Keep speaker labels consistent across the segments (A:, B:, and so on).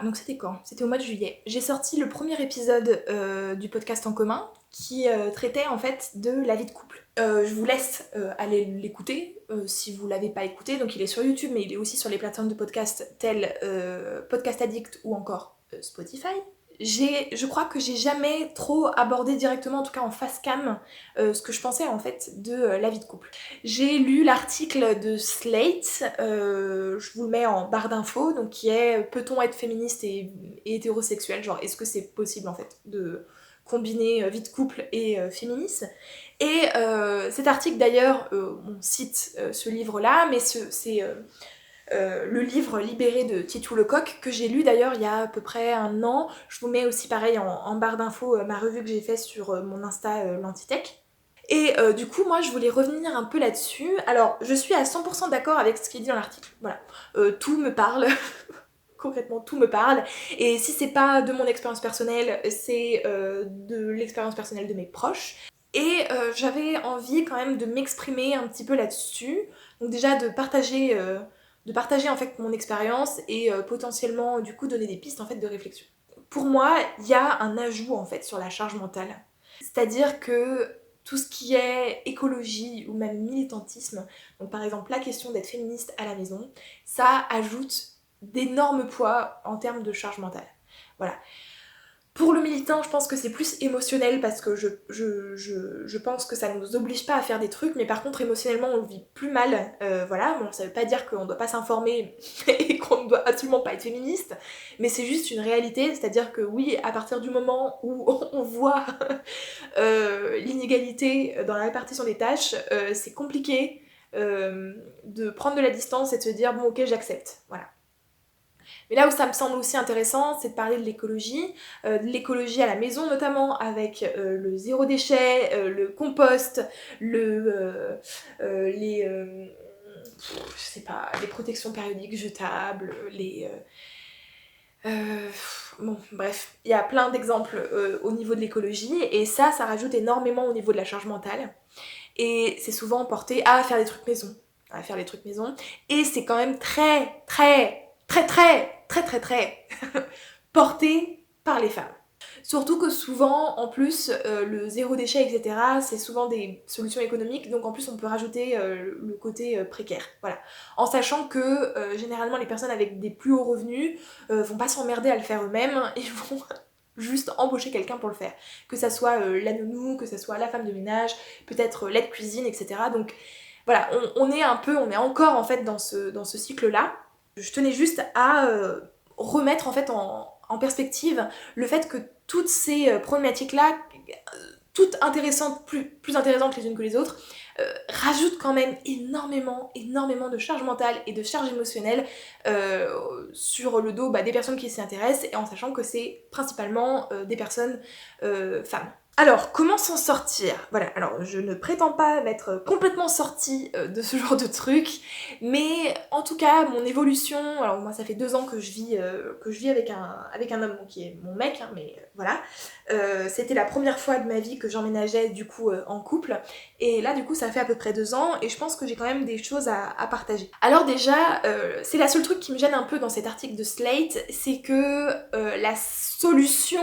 A: donc c'était quand? C'était au mois de juillet. J'ai sorti le premier épisode du podcast en commun qui traitait en fait de la vie de couple. Je vous laisse aller l'écouter si vous l'avez pas écouté. Donc il est sur YouTube mais il est aussi sur les plateformes de podcast telles Podcast Addict ou encore Spotify. Je crois que j'ai jamais trop abordé directement, en tout cas en face cam, ce que je pensais en fait de la vie de couple. J'ai lu l'article de Slate, je vous le mets en barre d'infos, donc qui est peut-on être féministe et hétérosexuel, genre est-ce que c'est possible en fait de combiner vie de couple et féminisme. Et cet article d'ailleurs, on cite ce livre-là, mais c'est le livre Libéré de Titou Lecoq, que j'ai lu d'ailleurs il y a à peu près un an. Je vous mets aussi pareil en barre d'infos ma revue que j'ai faite sur mon Insta l'Antitech. Et du coup, moi, je voulais revenir un peu là-dessus. Alors, je suis à 100% d'accord avec ce qui est dit dans l'article. Voilà. Tout me parle. Concrètement, tout me parle. Et si c'est pas de mon expérience personnelle, c'est de l'expérience personnelle de mes proches. Et j'avais envie quand même de m'exprimer un petit peu là-dessus. Donc déjà de partager en fait mon expérience et potentiellement du coup donner des pistes en fait de réflexion. Pour moi, il y a un ajout en fait sur la charge mentale. C'est-à-dire que tout ce qui est écologie ou même militantisme, donc par exemple la question d'être féministe à la maison, ça ajoute d'énormes poids en termes de charge mentale. Voilà. Pour le militant, je pense que c'est plus émotionnel parce que je pense que ça ne nous oblige pas à faire des trucs, mais par contre émotionnellement on le vit plus mal. Voilà, bon ça veut pas dire qu'on doit pas s'informer et qu'on ne doit absolument pas être féministe, mais c'est juste une réalité, c'est-à-dire que oui, à partir du moment où on voit l'inégalité dans la répartition des tâches, c'est compliqué de prendre de la distance et de se dire bon ok j'accepte, voilà. Mais là où ça me semble aussi intéressant, c'est de parler de l'écologie à la maison notamment, avec le zéro déchet, le compost, les je sais pas, les protections périodiques jetables, bon, bref, il y a plein d'exemples au niveau de l'écologie, et ça rajoute énormément au niveau de la charge mentale. Et c'est souvent porté à faire des trucs maison. Et c'est quand même très porté par les femmes. Surtout que souvent, en plus, le zéro déchet, etc., c'est souvent des solutions économiques, donc en plus on peut rajouter le côté précaire, voilà. En sachant que généralement les personnes avec des plus hauts revenus vont pas s'emmerder à le faire eux-mêmes, et vont juste embaucher quelqu'un pour le faire. Que ça soit la nounou, que ça soit la femme de ménage, peut-être l'aide cuisine, etc. Donc voilà, on est encore en fait dans ce cycle-là. Je tenais juste à remettre en fait en perspective le fait que toutes ces problématiques-là, toutes intéressantes, plus intéressantes les unes que les autres, rajoutent quand même énormément de charge mentale et de charge émotionnelle sur le dos des personnes qui s'y intéressent, et en sachant que c'est principalement des personnes femmes. Alors, comment s'en sortir? Voilà, alors je ne prétends pas m'être complètement sortie de ce genre de truc, mais en tout cas, mon évolution, alors moi ça fait 2 ans que je vis avec un homme qui est mon mec, hein, mais voilà, c'était la première fois de ma vie que j'emménageais du coup en couple, et là du coup ça fait à peu près 2 ans, et je pense que j'ai quand même des choses à partager. Alors déjà, c'est la seule truc qui me gêne un peu dans cet article de Slate, c'est que la solution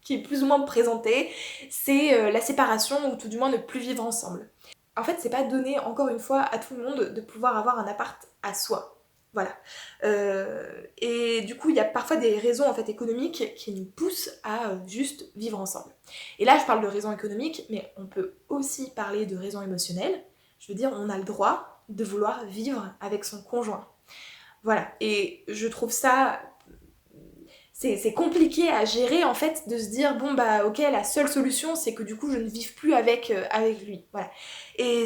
A: qui est plus ou moins présentée, c'est la séparation, ou tout du moins ne plus vivre ensemble. En fait, c'est pas donné, encore une fois, à tout le monde de pouvoir avoir un appart à soi. Voilà. Et du coup, il y a parfois des raisons en fait économiques qui nous poussent à juste vivre ensemble. Et là, je parle de raisons économiques, mais on peut aussi parler de raisons émotionnelles. Je veux dire, on a le droit de vouloir vivre avec son conjoint. Voilà. Et je trouve ça... C'est compliqué à gérer en fait, de se dire bon bah ok, la seule solution c'est que du coup je ne vive plus avec lui, voilà. Et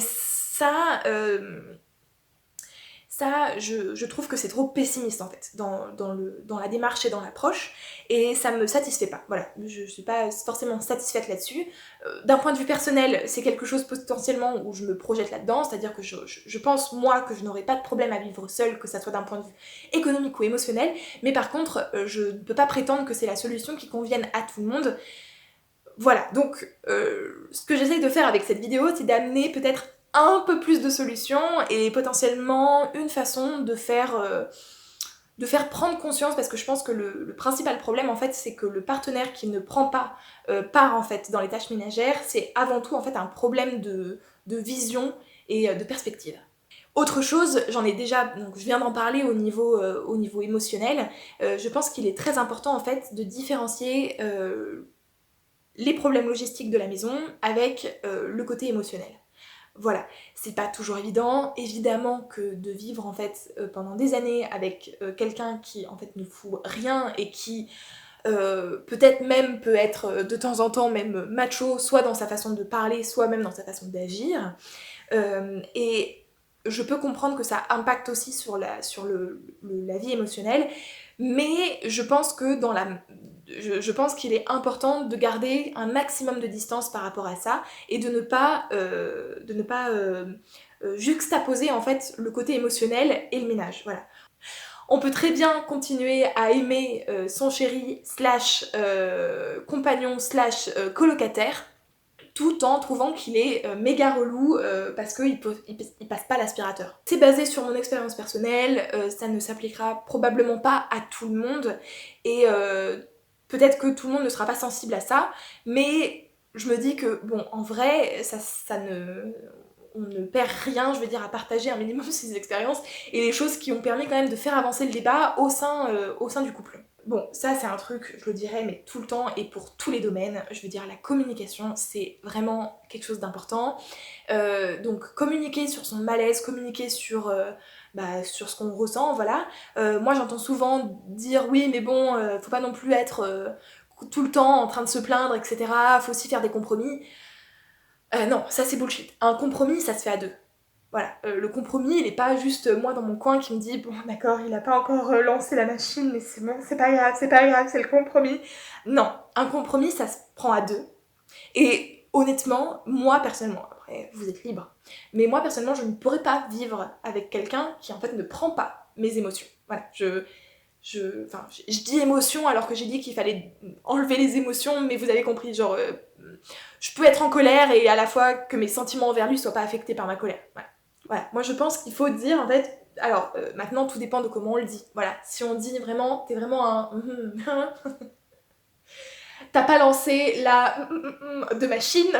A: je trouve que c'est trop pessimiste en fait dans la démarche et dans l'approche, et ça me satisfait pas, voilà. Je suis pas forcément satisfaite là-dessus. D'un point de vue personnel, c'est quelque chose potentiellement où je me projette là-dedans, c'est-à-dire que je pense moi que je n'aurais pas de problème à vivre seule, que ça soit d'un point de vue économique ou émotionnel, mais par contre je ne peux pas prétendre que c'est la solution qui convienne à tout le monde. Voilà, donc ce que j'essaye de faire avec cette vidéo, c'est d'amener peut-être un peu plus de solutions, et potentiellement une façon de faire de faire prendre conscience, parce que je pense que le principal problème en fait c'est que le partenaire qui ne prend pas part en fait dans les tâches ménagères, c'est avant tout en fait un problème de vision et de perspective. Autre chose, j'en ai déjà, donc je viens d'en parler au niveau émotionnel, je pense qu'il est très important en fait de différencier les problèmes logistiques de la maison avec le côté émotionnel. Voilà, c'est pas toujours évident, évidemment que de vivre en fait pendant des années avec quelqu'un qui en fait ne fout rien et qui peut-être même peut être de temps en temps même macho, soit dans sa façon de parler, soit même dans sa façon d'agir. Et je peux comprendre que ça impacte aussi sur la vie émotionnelle, mais je pense que je pense qu'il est important de garder un maximum de distance par rapport à ça et de ne pas juxtaposer en fait le côté émotionnel et le ménage. Voilà. On peut très bien continuer à aimer son chéri slash compagnon slash colocataire tout en trouvant qu'il est méga relou parce qu'il passe pas l'aspirateur. C'est basé sur mon expérience personnelle, ça ne s'appliquera probablement pas à tout le monde et peut-être que tout le monde ne sera pas sensible à ça, mais je me dis que bon, en vrai, on ne perd rien, je veux dire, à partager un minimum ses expériences et les choses qui ont permis quand même de faire avancer le débat au sein du couple. Bon, ça c'est un truc, je le dirais, mais tout le temps et pour tous les domaines. Je veux dire, la communication, c'est vraiment quelque chose d'important. Donc communiquer sur son malaise, communiquer sur ce qu'on ressent, voilà. Moi j'entends souvent dire oui, mais bon, faut pas non plus être tout le temps en train de se plaindre, etc. Faut aussi faire des compromis. Non, ça c'est bullshit. Un compromis, ça se fait à deux. Voilà, le compromis, il est pas juste moi dans mon coin qui me dit bon d'accord, il a pas encore lancé la machine, mais c'est bon, c'est pas grave, c'est le compromis. Non, un compromis, ça se prend à deux. Et honnêtement, moi personnellement, après vous êtes libre, mais moi personnellement, je ne pourrais pas vivre avec quelqu'un qui en fait ne prend pas mes émotions. Voilà, je dis émotions alors que j'ai dit qu'il fallait enlever les émotions, mais vous avez compris, genre je peux être en colère et à la fois que mes sentiments envers lui soient pas affectés par ma colère. Voilà. Moi je pense qu'il faut dire en fait, alors maintenant tout dépend de comment on le dit. Voilà, si on dit vraiment, t'es vraiment un t'as pas lancé la de machine.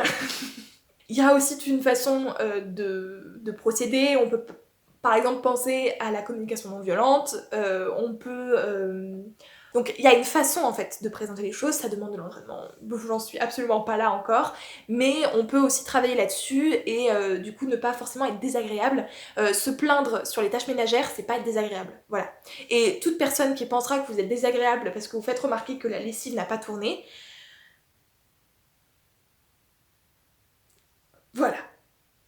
A: Il y a aussi une façon de procéder, on peut par exemple penser à la communication non violente, on peut... Donc il y a une façon en fait de présenter les choses, ça demande de l'entraînement, j'en suis absolument pas là encore, mais on peut aussi travailler là-dessus et du coup ne pas forcément être désagréable. Se plaindre sur les tâches ménagères, c'est pas être désagréable, voilà. Et toute personne qui pensera que vous êtes désagréable parce que vous faites remarquer que la lessive n'a pas tourné, voilà.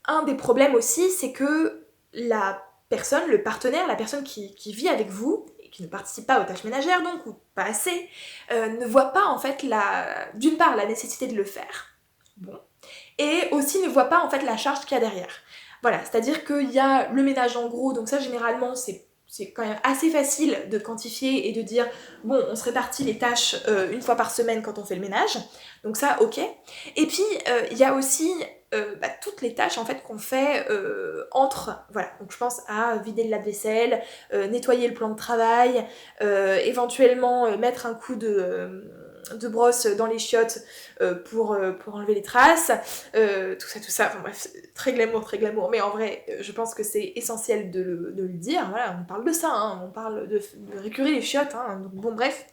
A: Un des problèmes aussi, c'est que la personne, le partenaire, la personne qui vit avec vous, et qui ne participe pas aux tâches ménagères donc, ou pas assez, ne voit pas en fait d'une part la nécessité de le faire, bon, et aussi ne voit pas en fait la charge qu'il y a derrière. Voilà, c'est-à-dire qu'il y a le ménage en gros, donc ça généralement c'est quand même assez facile de quantifier et de dire bon, on se répartit les tâches une fois par semaine quand on fait le ménage, donc ça ok. Et puis il y a aussi toutes les tâches en fait qu'on fait entre, voilà, donc je pense à vider le lave-vaisselle, nettoyer le plan de travail, éventuellement mettre un coup de brosse dans les chiottes pour enlever les traces, tout ça, enfin bref, très glamour, mais en vrai, je pense que c'est essentiel de le dire, voilà, on parle de ça, hein, on parle de récurer les chiottes, hein, donc bon bref.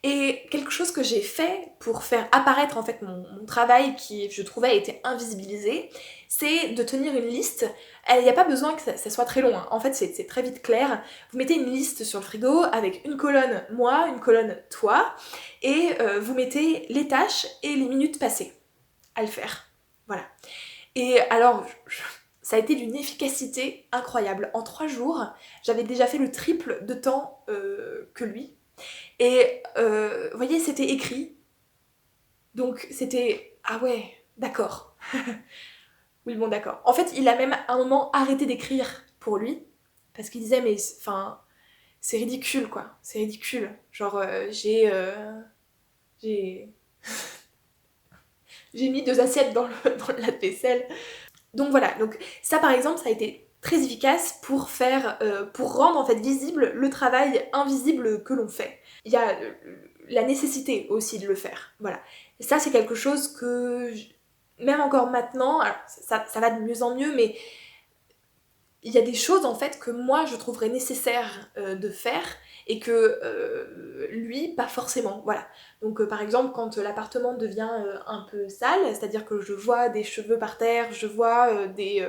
A: Et quelque chose que j'ai fait pour faire apparaître en fait mon travail qui, je trouvais, était invisibilisé, c'est de tenir une liste. Il n'y a pas besoin que ça soit très long, hein. En fait c'est très vite clair. Vous mettez une liste sur le frigo avec une colonne moi, une colonne toi, et vous mettez les tâches et les minutes passées à le faire. Voilà. Et alors, ça a été d'une efficacité incroyable. En 3 jours, j'avais déjà fait le triple de temps que lui. Et vous voyez, c'était écrit. Donc c'était... Ah ouais, d'accord. Oui, bon, d'accord. En fait, il a même à un moment arrêté d'écrire pour lui. Parce qu'il disait, mais enfin, c'est ridicule, quoi. C'est ridicule. Genre, j'ai... j'ai mis 2 assiettes dans le lave-vaisselle. Donc voilà, donc ça par exemple, ça a été très efficace pour pour rendre en fait visible le travail invisible que l'on fait. Il y a la nécessité aussi de le faire, voilà. Et ça c'est quelque chose que, même encore maintenant, alors ça va de mieux en mieux, mais il y a des choses en fait que moi je trouverais nécessaire de faire et que lui pas forcément, voilà. Donc par exemple quand l'appartement devient un peu sale, c'est-à-dire que je vois des cheveux par terre, je vois des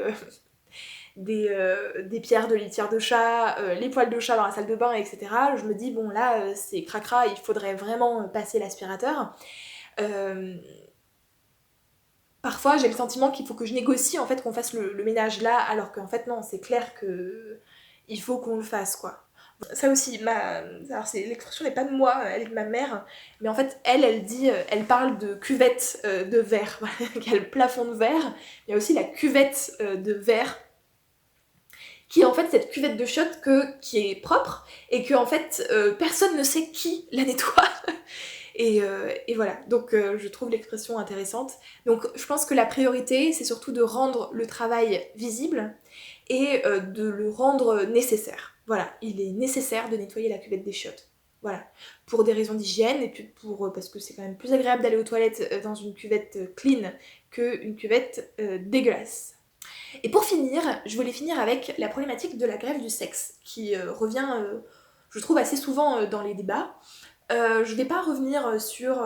A: pierres de litière de chat, les poils de chat dans la salle de bain, etc. Je me dis bon là c'est cracra, il faudrait vraiment passer l'aspirateur. Parfois j'ai le sentiment qu'il faut que je négocie en fait qu'on fasse le ménage là, alors qu'en fait non, c'est clair que il faut qu'on le fasse quoi. Ça aussi, alors l'expression n'est pas de moi, elle est de ma mère, mais en fait elle dit, elle parle de cuvette de verre, il y a le plafond de verre, il y a aussi la cuvette de verre, qui est en fait cette cuvette de chiottes qui est propre, et que en fait personne ne sait qui la nettoie. Et voilà, donc je trouve l'expression intéressante. Donc je pense que la priorité, c'est surtout de rendre le travail visible et de le rendre nécessaire. Voilà, il est nécessaire de nettoyer la cuvette des chiottes. Voilà, pour des raisons d'hygiène et puis parce que c'est quand même plus agréable d'aller aux toilettes dans une cuvette clean qu'une cuvette dégueulasse. Et pour finir, je voulais finir avec la problématique de la grève du sexe, qui revient, je trouve, assez souvent dans les débats. Je vais pas revenir sur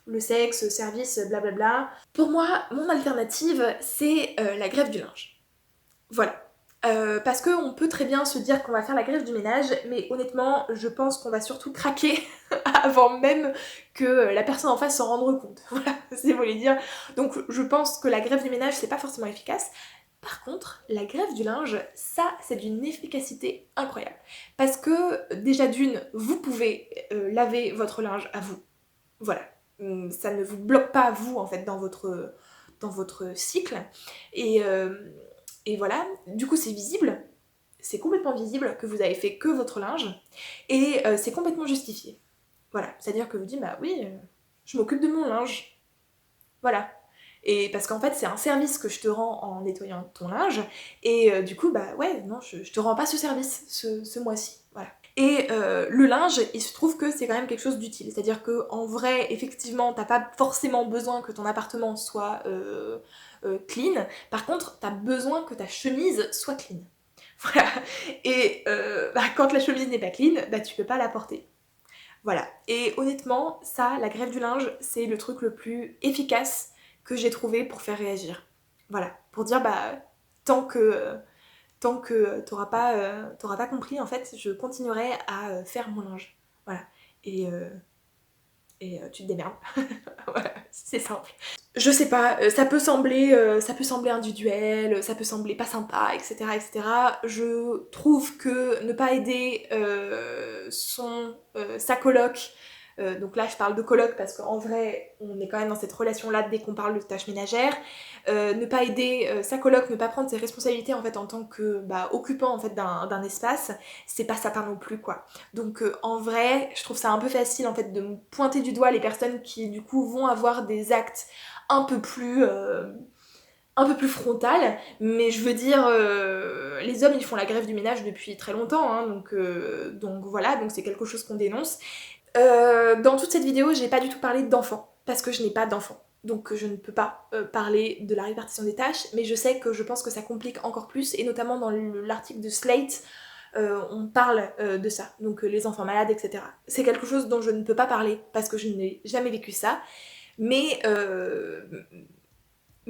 A: le sexe, service, blablabla. Pour moi, mon alternative, c'est la grève du linge. Voilà. Parce qu'on peut très bien se dire qu'on va faire la grève du ménage, mais honnêtement, je pense qu'on va surtout craquer avant même que la personne en face s'en rende compte. Voilà, c'est vous les dire. Donc je pense que la grève du ménage, c'est pas forcément efficace. Par contre, la grève du linge, ça, c'est d'une efficacité incroyable. Parce que, déjà d'une, vous pouvez laver votre linge à vous. Voilà. Ça ne vous bloque pas, vous, en fait, dans votre cycle. Et voilà. Du coup, c'est visible. C'est complètement visible que vous avez fait que votre linge. Et c'est complètement justifié. Voilà. C'est-à-dire que vous dites, bah oui, je m'occupe de mon linge. Voilà. Et parce qu'en fait c'est un service que je te rends en nettoyant ton linge, et du coup bah ouais, non, je te rends pas ce service ce mois-ci, voilà. Et le linge, il se trouve que c'est quand même quelque chose d'utile, c'est-à-dire que en vrai, effectivement, t'as pas forcément besoin que ton appartement soit clean, par contre t'as besoin que ta chemise soit clean. Voilà. Et quand la chemise n'est pas clean, bah tu peux pas la porter. Voilà. Et honnêtement, ça, la grève du linge, c'est le truc le plus efficace que j'ai trouvé pour faire réagir. Voilà. Pour dire, bah, tant que t'auras pas compris, en fait, je continuerai à faire mon linge. Voilà. Et tu te démerdes. Voilà, c'est simple. Je sais pas, ça peut sembler individuel, ça peut sembler pas sympa, etc. etc. Je trouve que ne pas aider sa coloc, donc là je parle de coloc parce qu'en vrai on est quand même dans cette relation là dès qu'on parle de tâches ménagères, ne pas aider sa coloc, ne pas prendre ses responsabilités en fait en tant que occupant en fait d'un espace, c'est pas sapin non plus quoi. Donc en vrai je trouve ça un peu facile en fait de me pointer du doigt les personnes qui du coup vont avoir des actes un peu plus frontales, mais je veux dire les hommes ils font la grève du ménage depuis très longtemps hein, donc voilà, donc c'est quelque chose qu'on dénonce. Dans toute cette vidéo, j'ai pas du tout parlé d'enfants, parce que je n'ai pas d'enfants. Donc je ne peux pas parler de la répartition des tâches, mais je sais que je pense que ça complique encore plus, et notamment dans l'article de Slate, on parle de ça, donc les enfants malades, etc. C'est quelque chose dont je ne peux pas parler, parce que je n'ai jamais vécu ça, mais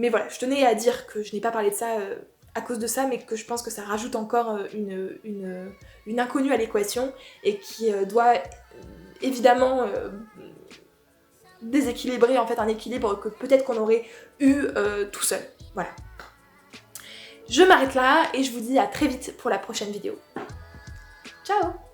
A: voilà, je tenais à dire que je n'ai pas parlé de ça à cause de ça, mais que je pense que ça rajoute encore une inconnue à l'équation, et qui doit évidemment déséquilibrer en fait un équilibre que peut-être qu'on aurait eu tout seul. Voilà. Je m'arrête là et je vous dis à très vite pour la prochaine vidéo. Ciao!